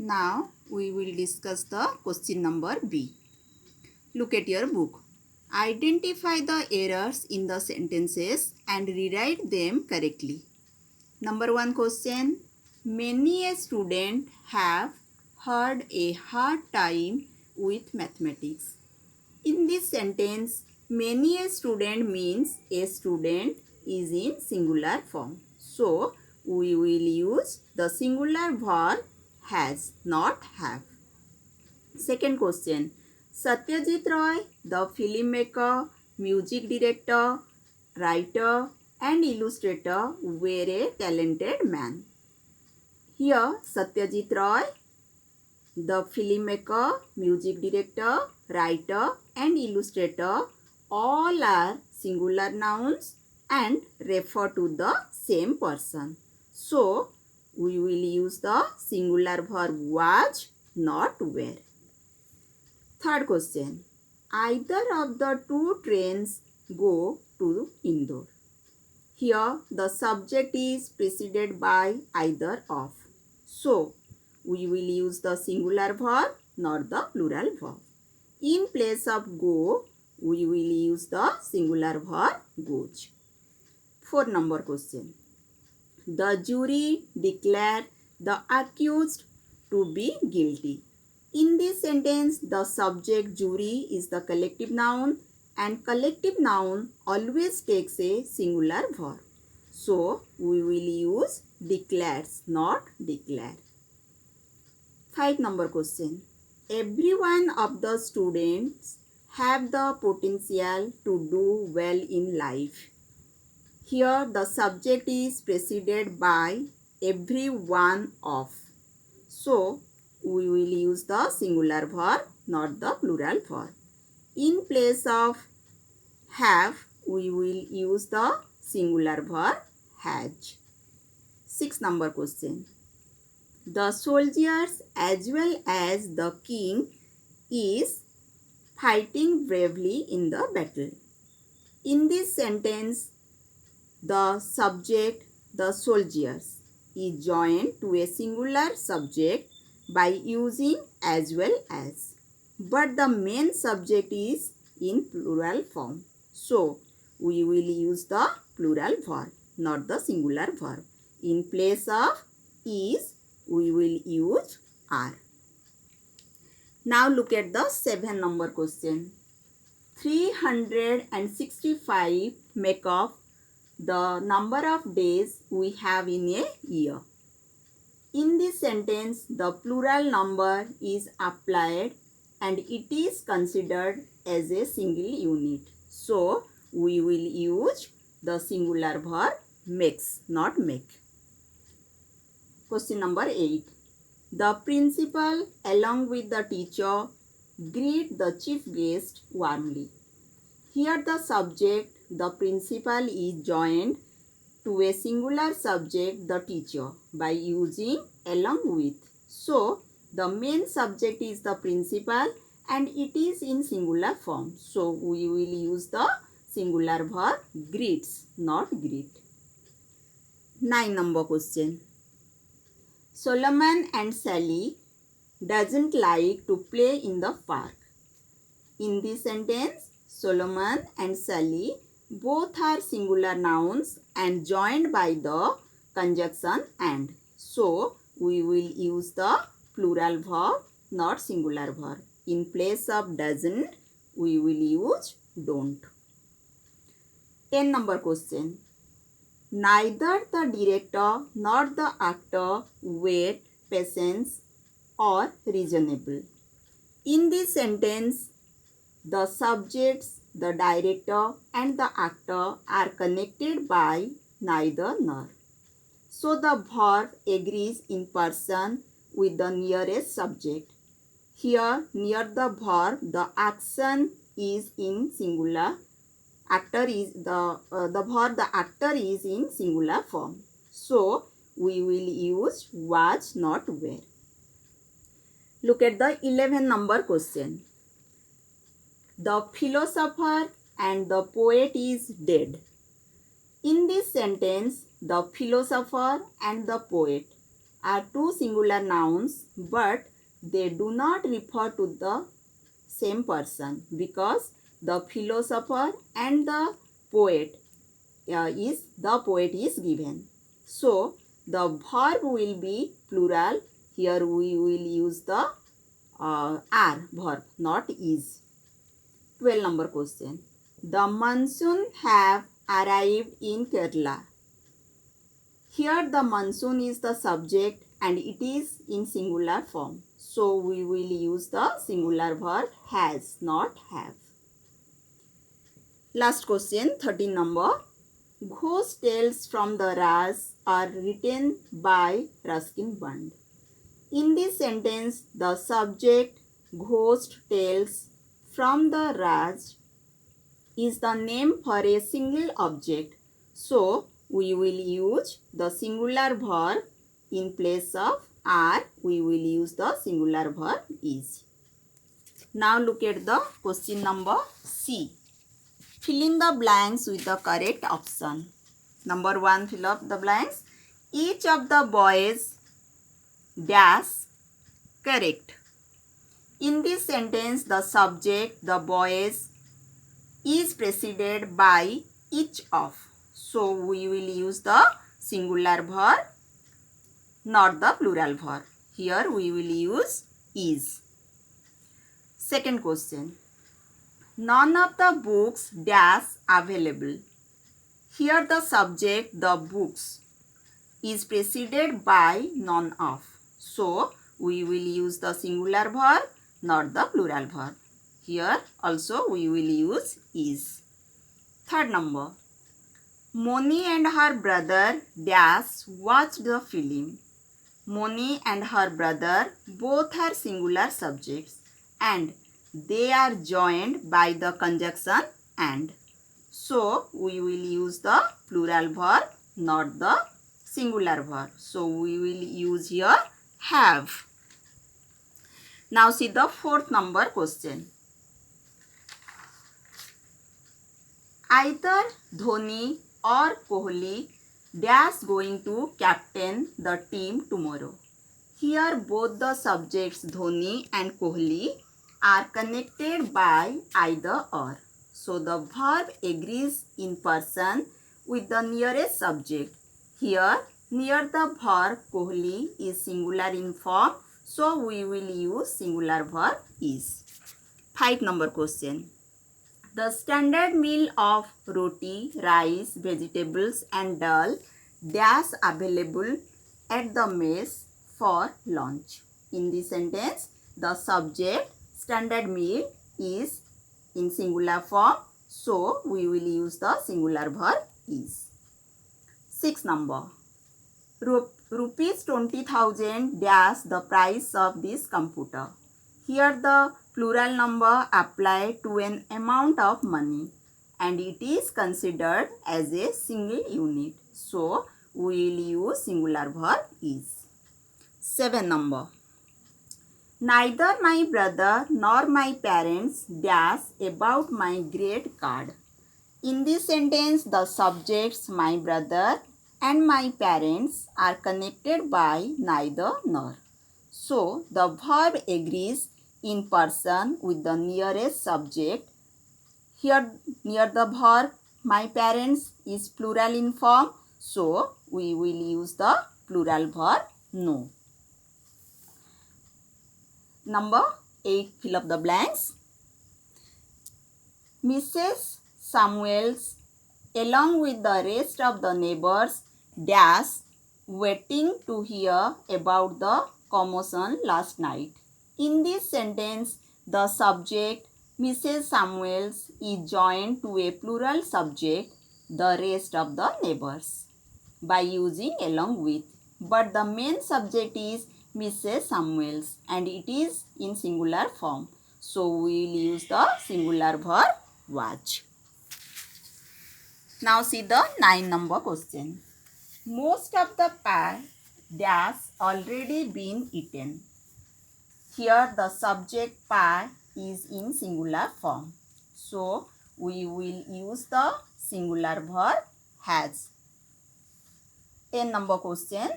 Now we will discuss the question number B. Look at your book. Identify the errors in the sentences and rewrite them correctly. Number 1 question. Many a student have had a hard time with mathematics. In this sentence, many a student means a student is in singular form. So, we will use the singular verb has, not have. Second question. Satyajit Roy, the filmmaker, music director, writer and illustrator were a talented man. Here, Satyajit Roy, the filmmaker, music director, writer and illustrator all are singular nouns and refer to the same person. So, we will use the singular verb was, not were. Third question. Either of the two trains go to Indore. Here, the subject is preceded by either of. So, we will use the singular verb, not the plural verb. In place of go, we will use the singular verb goes. 4 number question. The jury declared the accused to be guilty. In this sentence, the subject jury is the collective noun and collective noun always takes a singular verb. So, we will use declares, not declare. 5 number question. Every one of the students have the potential to do well in life. Here the subject is preceded by every one of. So, we will use the singular verb, not the plural verb. In place of have, we will use the singular verb has. 6 number question. The soldiers as well as the king is fighting bravely in the battle. In this sentence, the subject, the soldiers, is joined to a singular subject by using as well as. But the main subject is in plural form. So, we will use the plural verb, not the singular verb. In place of is, we will use are. Now look at the 7 number question. 365 make up the number of days we have in a year. In this sentence, the plural number is applied and it is considered as a single unit. So, we will use the singular verb makes, not make. Question number 8. The principal along with the teacher greet the chief guest warmly. Here the subject, the principal, is joined to a singular subject, the teacher, by using along with. So, the main subject is the principal and it is in singular form. So, we will use the singular verb greets, not greet. 9 number question. Solomon and Sally doesn't like to play in the park. In this sentence, Solomon and Sally both are singular nouns and joined by the conjunction and. So, we will use the plural verb, not singular verb. In place of doesn't, we will use don't. 10 number question. Neither the director nor the actor were patient or reasonable. In this sentence, the subjects, the director and the actor are connected by neither nor. So, the verb agrees in person with the nearest subject. Here, near the verb, the action is in singular. Actor is the verb, the actor is in singular form. So, we will use was, not were. Look at the 11 number question. The philosopher and the poet is dead. In this sentence, the philosopher and the poet are two singular nouns, but they do not refer to the same person because the philosopher and the poet is given. So the verb will be plural. Here we will use the are verb, not is. 12 number question. The monsoon have arrived in Kerala. Here the monsoon is the subject and it is in singular form. So we will use the singular verb has, not have. Last question, 13 number. Ghost tales from the Raj are written by Ruskin Bund. In this sentence, the subject ghost tales from the Raj is the name for a single object. So, we will use the singular verb in place of are. We will use the singular verb is. Now look at the question number C. Fill in the blanks with the correct option. Number 1, fill up the blanks. Each of the boys dash correct. In this sentence, the subject, the boys, is preceded by each of. So, we will use the singular verb, not the plural verb. Here, we will use is. Second question. None of the books dash available. Here, the subject, the books, is preceded by none of. So, we will use the singular verb, not the plural verb. Here also we will use is. Third number. Moni and her brother dash watched the film. Moni and her brother both are singular subjects and they are joined by the conjunction and. So we will use the plural verb, not the singular verb. So we will use here have. Now see the fourth number question. Either Dhoni or Kohli dash going to captain the team tomorrow. Here both the subjects Dhoni and Kohli are connected by either or. So the verb agrees in person with the nearest subject. Here near the verb Kohli is singular in form. So we will use singular verb is. 5 number question. The standard meal of roti, rice, vegetables and dal dash available at the mess for lunch. In this sentence, the subject standard meal is in singular form. So, we will use the singular verb is. 6 number. Rupees 20,000 dash the price of this computer. Here the plural number applied to an amount of money and it is considered as a single unit. So, we will use singular verb is. 7 number. Neither my brother nor my parents dash about my grade card. In this sentence, the subjects my brother and my parents are connected by neither nor. So, the verb agrees in person with the nearest subject. Here, near the verb, my parents is plural in form. So, we will use the plural verb no. Number 8, fill up the blanks. Mrs. Samuels, along with the rest of the neighbors, dash waiting to hear about the commotion last night. In this sentence, the subject Mrs. Samuels is joined to a plural subject, the rest of the neighbors, by using along with. But the main subject is Mrs. Samuels and it is in singular form. So we will use the singular verb watch. Now see the 9 number question. Most of the pie dash already been eaten. Here the subject pie is in singular form. So we will use the singular verb has. 10 number question.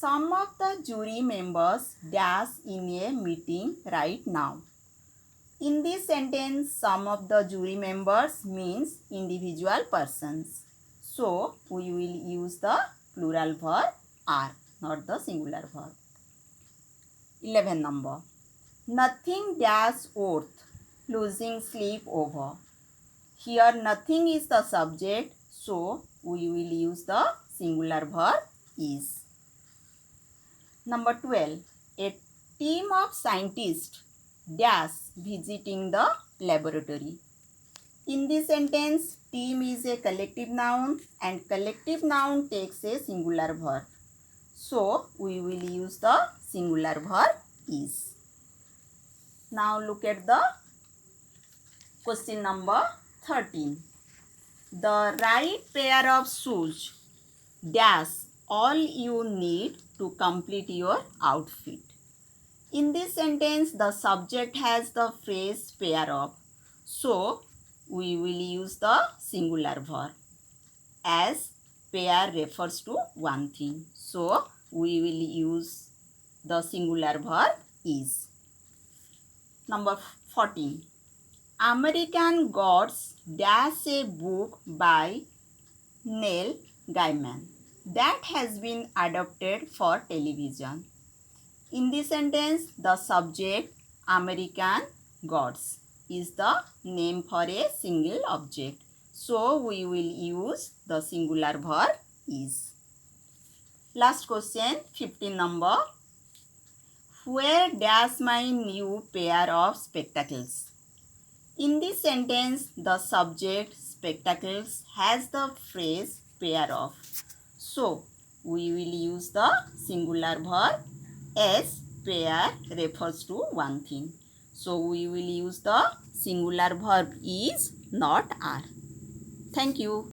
some of the jury members dash in a meeting right now. In this sentence, some of the jury members means individual persons. So, we will use the plural verb are, not the singular verb. 11 number. Nothing dash worth losing sleep over. Here nothing is the subject, so we will use the singular verb is. Number 12. A team of scientists dash visiting the laboratory. In this sentence, team is a collective noun and collective noun takes a singular verb. So, we will use the singular verb is. Now look at the question number 13. The right pair of shoes dash all you need to complete your outfit. In this sentence, the subject has the phrase pair of. So, we will use the singular verb as pair refers to one thing. So, we will use the singular verb is. Number 14. American Gods dash a book by Neil Gaiman that has been adapted for television. In this sentence, the subject American Gods is the name for a single object. So, we will use the singular verb is. Last question, 15 number. Where dash my new pair of spectacles? In this sentence, the subject spectacles has the phrase pair of. So, we will use the singular verb as pair refers to one thing. So, we will use the singular verb is, not are. Thank you.